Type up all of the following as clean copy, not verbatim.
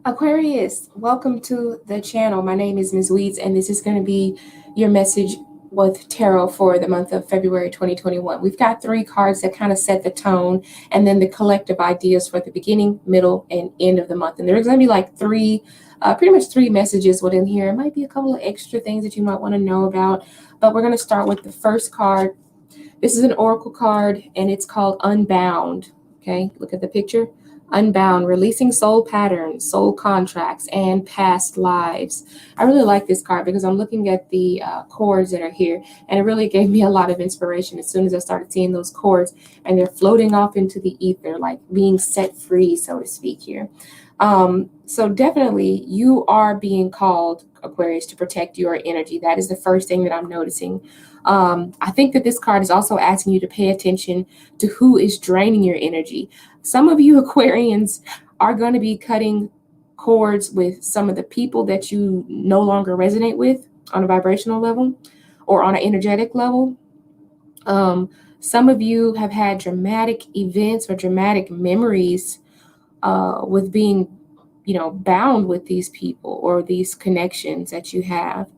Aquarius, welcome to the channel. My name is Ms. Weeds, and this is going to be your message with tarot for the month of February 2021. We've got three cards that kind of set the tone, and then the collective ideas for the beginning, middle, and end of the month. And there's going to be like pretty much three messages within here. It might be a couple of extra things that you might want to know about, but we're going to start with the first card. This is an oracle card, and it's called Unbound. Okay, look at the picture. Unbound, releasing soul patterns, soul contracts, and past lives. I really like this card because I'm looking at the chords that are here, and it really gave me a lot of inspiration as soon as I started seeing those chords, and they're floating off into the ether, like being set free, so to speak here. So definitely you are being called, Aquarius, to protect your energy. That is the first thing that I'm noticing. I think that this card is also asking you to pay attention to who is draining your energy. Some of you Aquarians are going to be cutting cords with some of the people that you no longer resonate with on a vibrational level or on an energetic level. Some of you have had dramatic events or dramatic memories with being, bound with these people or these connections that you have.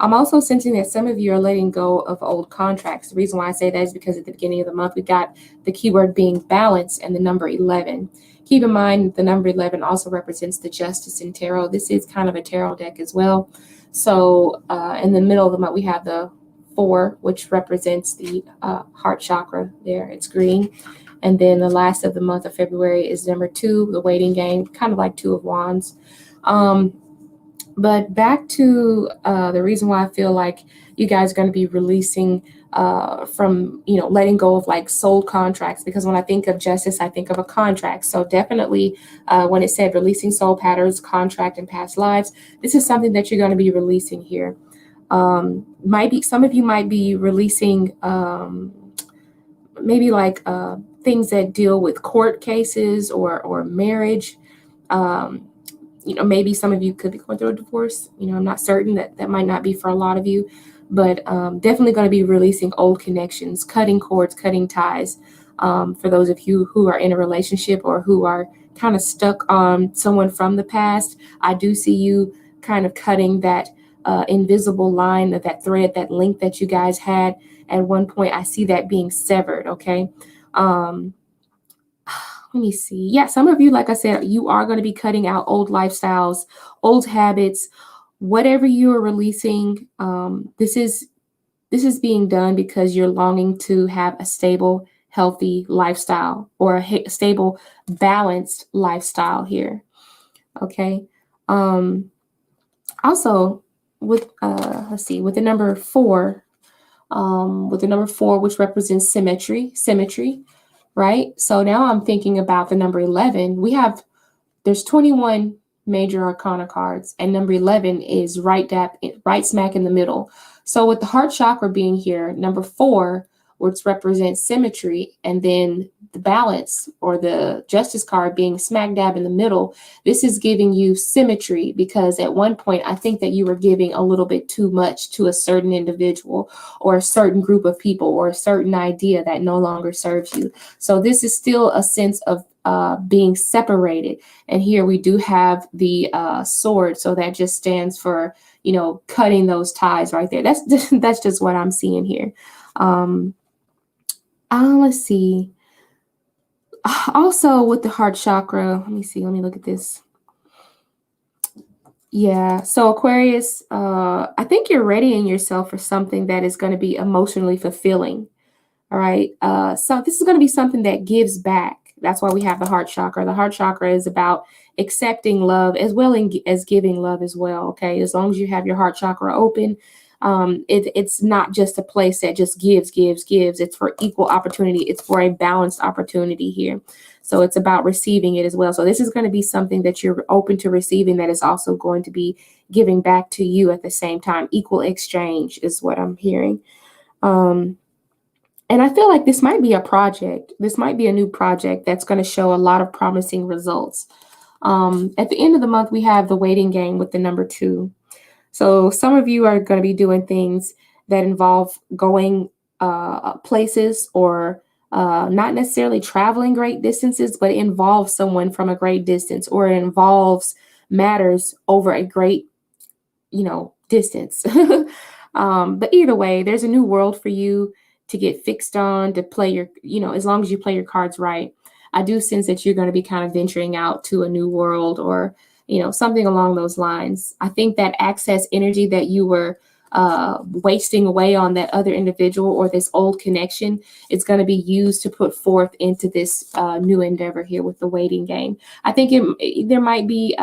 I'm also sensing that some of you are letting go of old contracts. The reason why I say that is because at the beginning of the month, we got the keyword being balance and the number 11. Keep in mind, the number 11 also represents the justice in tarot. This is kind of a tarot deck as well. So in the middle of the month, we have the 4, which represents the heart chakra there. It's green. And then the last of the month of February is number 2, the waiting game, kind of like 2 of Wands. But back to the reason why I feel like you guys are going to be releasing from, letting go of like soul contracts, because when I think of justice, I think of a contract. So definitely when it said releasing soul patterns, contract, and past lives, this is something that you're going to be releasing here. Might be some of you might be releasing maybe like things that deal with court cases or marriage. Maybe some of you could be going through a divorce. I'm not certain that might not be for a lot of you, but definitely going to be releasing old connections, cutting cords, cutting ties. For those of you who are in a relationship or who are kind of stuck on someone from the past, I do see you kind of cutting that invisible line, that thread, that link that you guys had at one point. I see that being severed. Okay. Let me see. Yeah, some of you, like I said, you are going to be cutting out old lifestyles, old habits, whatever you are releasing. This is being done because you're longing to have a stable, healthy lifestyle or a stable, balanced lifestyle here. Okay. Also, with let's see, with the number 4, which represents symmetry, right? So now I'm thinking about the number 11. There's 21 major arcana cards, and number 11 is right smack in the middle. So with the heart chakra being here, number 4, which represents symmetry, and then the balance or the justice card being smack dab in the middle, this is giving you symmetry, because at one point I think that you were giving a little bit too much to a certain individual or a certain group of people or a certain idea that no longer serves you. So this is still a sense of being separated. And here we do have the sword, so that just stands for, cutting those ties right there. That's just what I'm seeing here. Let's see. Also with the heart chakra, let me look at this. Yeah, so Aquarius, I think you're readying yourself for something that is going to be emotionally fulfilling. All right. So this is going to be something that gives back. That's why we have the heart chakra. The heart chakra is about accepting love as well as giving love as well. Okay. As long as you have your heart chakra open, it's not just a place that just gives. It's for equal opportunity. It's for a balanced opportunity here. So it's about receiving it as well. So this is going to be something that you're open to receiving that is also going to be giving back to you at the same time. Equal exchange is what I'm hearing. And I feel like this might be a project. This might be a new project that's going to show a lot of promising results. At the end of the month, we have the waiting game with the number 2. So some of you are going to be doing things that involve going places or not necessarily traveling great distances, but it involves someone from a great distance, or it involves matters over a great, distance. But either way, there's a new world for you to get fixed on, to play your, as long as you play your cards right. I do sense that you're going to be kind of venturing out to a new world, or, something along those lines. I think that access energy that you were wasting away on that other individual or this old connection is going to be used to put forth into this new endeavor here with the waiting game. I think there might be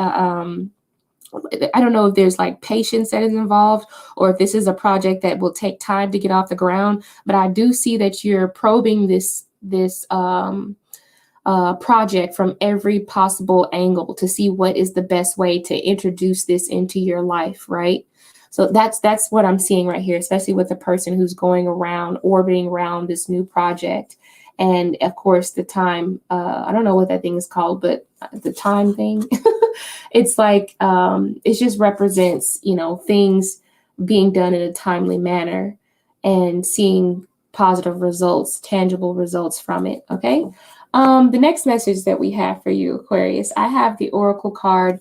I don't know if there's like patience that is involved, or if this is a project that will take time to get off the ground. But I do see that you're probing this project from every possible angle to see what is the best way to introduce this into your life, right? So that's what I'm seeing right here, especially with the person who's going around, orbiting around this new project. And of course, the time, I don't know what that thing is called, but the time thing, it's like, it just represents, things being done in a timely manner and seeing positive results, tangible results from it. Okay. The next message that we have for you, Aquarius, I have the Oracle card,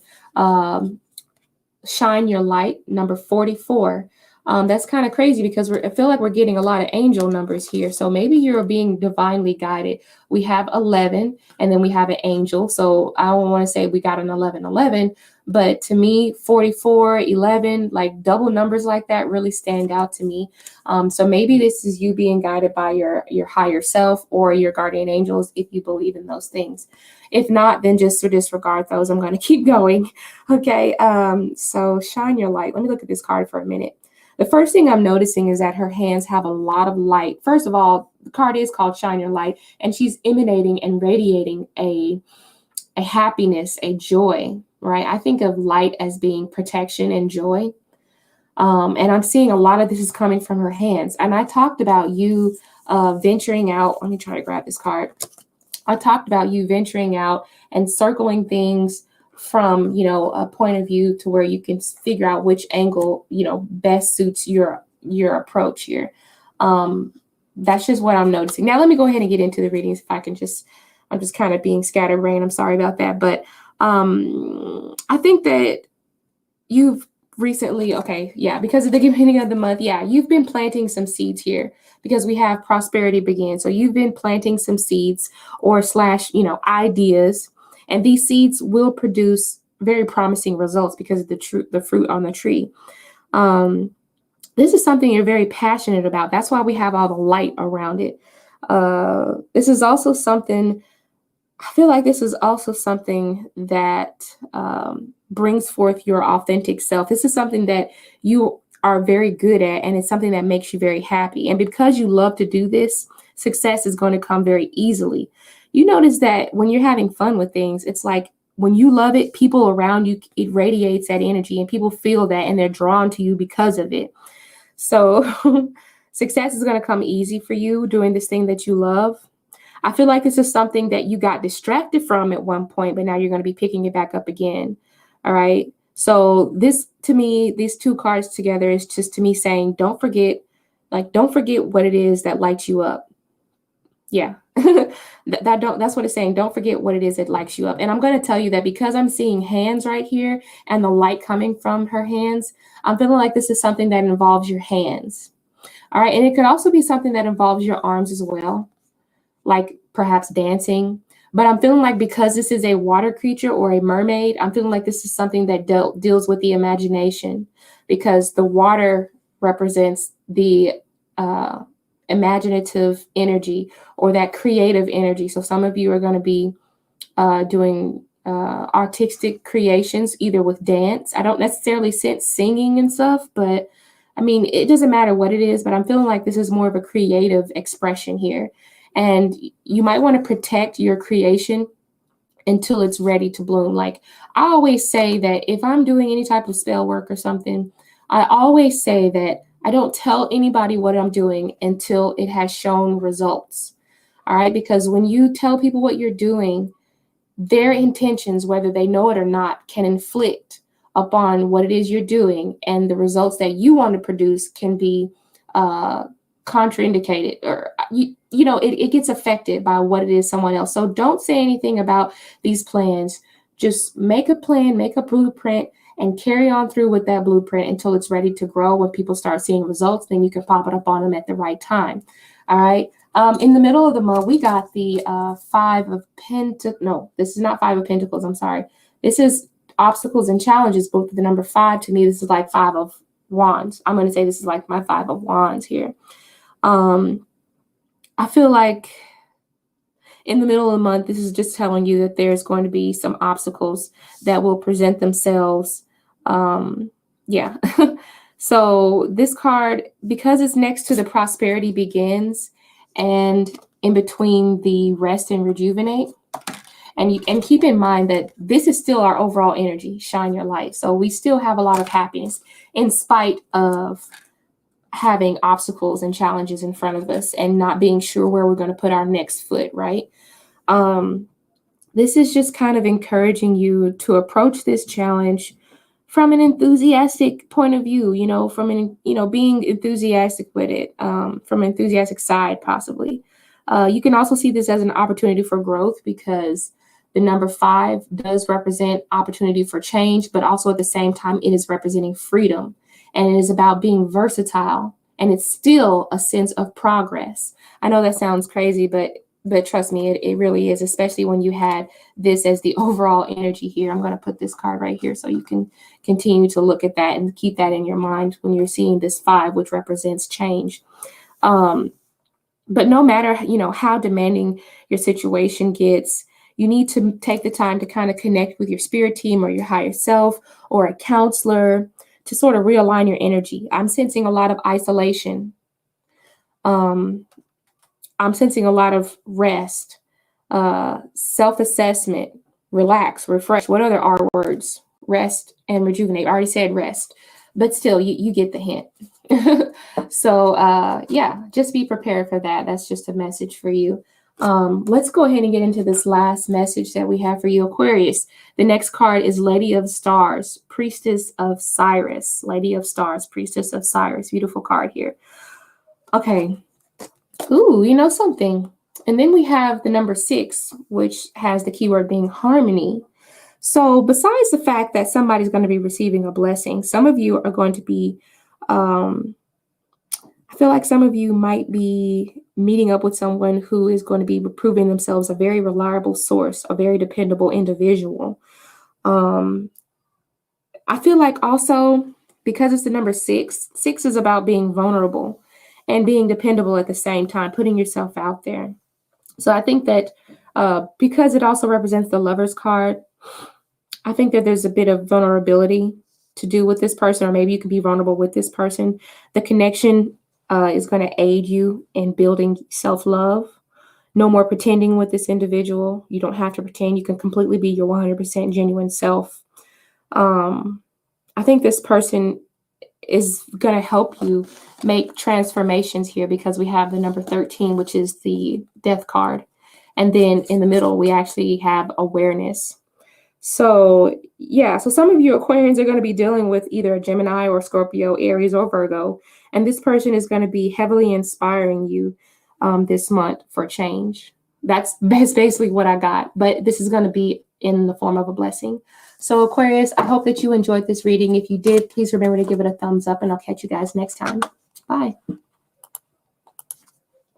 Shine Your Light, number 44. That's kind of crazy because I feel like we're getting a lot of angel numbers here. So maybe you're being divinely guided. We have 11 and then we have an angel. So I don't want to say we got an 11, but to me, 44, 11, like double numbers like that really stand out to me. So maybe this is you being guided by your higher self or your guardian angels, if you believe in those things. If not, then just disregard those. I'm going to keep going. Okay. So shine your light. Let me look at this card for a minute. The first thing I'm noticing is that her hands have a lot of light. First of all, the card is called Shine Your Light, and she's emanating and radiating a happiness, a joy, right? I think of light as being protection and joy. And I'm seeing a lot of this is coming from her hands. And I talked about you venturing out. Let me try to grab this card. I talked about you venturing out and circling things from, a point of view to where you can figure out which angle, best suits your approach here. That's just what I'm noticing. Now, let me go ahead and get into the readings. If I can I'm just kind of being scatterbrained. I'm sorry about that. But I think that you've recently, because at the beginning of the month, you've been planting some seeds here because we have prosperity begin. So you've been planting some seeds or / ideas. And these seeds will produce very promising results because of the fruit on the tree. This is something you're very passionate about. That's why we have all the light around it. This is also something, I feel like this is also something that brings forth your authentic self. This is something that you are very good at, and it's something that makes you very happy. And because you love to do this, success is going to come very easily. You notice that when you're having fun with things, it's like when you love it, people around you, it radiates that energy and people feel that and they're drawn to you because of it. So success is going to come easy for you doing this thing that you love. I feel like this is something that you got distracted from at one point, but now you're going to be picking it back up again. All right. So this, to me, these two cards together is just to me saying, don't forget what it is that lights you up. Yeah. That's what it's saying. Don't forget what it is that lights you up. And I'm going to tell you that because I'm seeing hands right here and the light coming from her hands, I'm feeling like this is something that involves your hands. All right. And it could also be something that involves your arms as well, like perhaps dancing. But I'm feeling like because this is a water creature or a mermaid, I'm feeling like this is something that deals with the imagination, because the water represents the imaginative energy or that creative energy. So some of you are going to be doing artistic creations, either with dance. I don't necessarily sense singing and stuff, but I mean, it doesn't matter what it is, but I'm feeling like this is more of a creative expression here. And you might want to protect your creation until it's ready to bloom. Like I always say that if I'm doing any type of spell work or something, I always say that I don't tell anybody what I'm doing until it has shown results. All right. Because when you tell people what you're doing, their intentions, whether they know it or not, can inflict upon what it is you're doing. And the results that you want to produce can be contraindicated, or it gets affected by what it is someone else. So don't say anything about these plans. Just make a plan, make a blueprint, and carry on through with that blueprint until it's ready to grow. When people start seeing results, then you can pop it up on them at the right time. All right. In the middle of the month, we got the Five of Pentacles. No, this is not Five of Pentacles. I'm sorry. This is obstacles and challenges. Both the number 5, to me, this is like Five of Wands. I'm going to say this is like my Five of Wands here. I feel like in the middle of the month, this is just telling you that there's going to be some obstacles that will present themselves. Yeah. So this card, because it's next to the Prosperity Begins and in between the Rest and Rejuvenate, and keep in mind that this is still our overall energy, shine your light. So we still have a lot of happiness in spite of having obstacles and challenges in front of us and not being sure where we're going to put our next foot, right? This is just kind of encouraging you to approach this challenge from an enthusiastic point of view, from being enthusiastic with it, from an enthusiastic side, possibly. You can also see this as an opportunity for growth because the number 5 does represent opportunity for change, but also at the same time, it is representing freedom. And it is about being versatile. And it's still a sense of progress. I know that sounds crazy, but trust me, it really is, especially when you had this as the overall energy here. I'm going to put this card right here so you can continue to look at that and keep that in your mind when you're seeing this 5, which represents change. But no matter, how demanding your situation gets, you need to take the time to kind of connect with your spirit team or your higher self or a counselor to sort of realign your energy. I'm sensing a lot of isolation. I'm sensing a lot of rest, self-assessment, relax, refresh. What other R words? Rest and rejuvenate. I already said rest, but still, you get the hint. So, yeah, just be prepared for that. That's just a message for you. Let's go ahead and get into this last message that we have for you, Aquarius. The next card is Lady of Stars, Priestess of Cyrus. Lady of Stars, Priestess of Cyrus. Beautiful card here. Okay. Ooh, you know something. And then we have the number 6, which has the keyword being harmony. So besides the fact that somebody's going to be receiving a blessing, some of you are going to be, I feel like some of you might be meeting up with someone who is going to be proving themselves a very reliable source, a very dependable individual. I feel like also because it's the number 6, 6 is about being vulnerable and being dependable at the same time, putting yourself out there. So I think that because it also represents the Lover's card, I think that there's a bit of vulnerability to do with this person, or maybe you can be vulnerable with this person. The connection is going to aid you in building self-love. No more pretending with this individual. You don't have to pretend. You can completely be your 100% genuine self. I think this person is going to help you make transformations here because we have the number 13, which is the Death card. And then in the middle, we actually have awareness. So, yeah, so some of you Aquarians are going to be dealing with either a Gemini or Scorpio, Aries, or Virgo. And this person is going to be heavily inspiring you this month for change. That's basically what I got. But this is going to be in the form of a blessing. So, Aquarius, I hope that you enjoyed this reading. If you did, please remember to give it a thumbs up, and I'll catch you guys next time. Bye.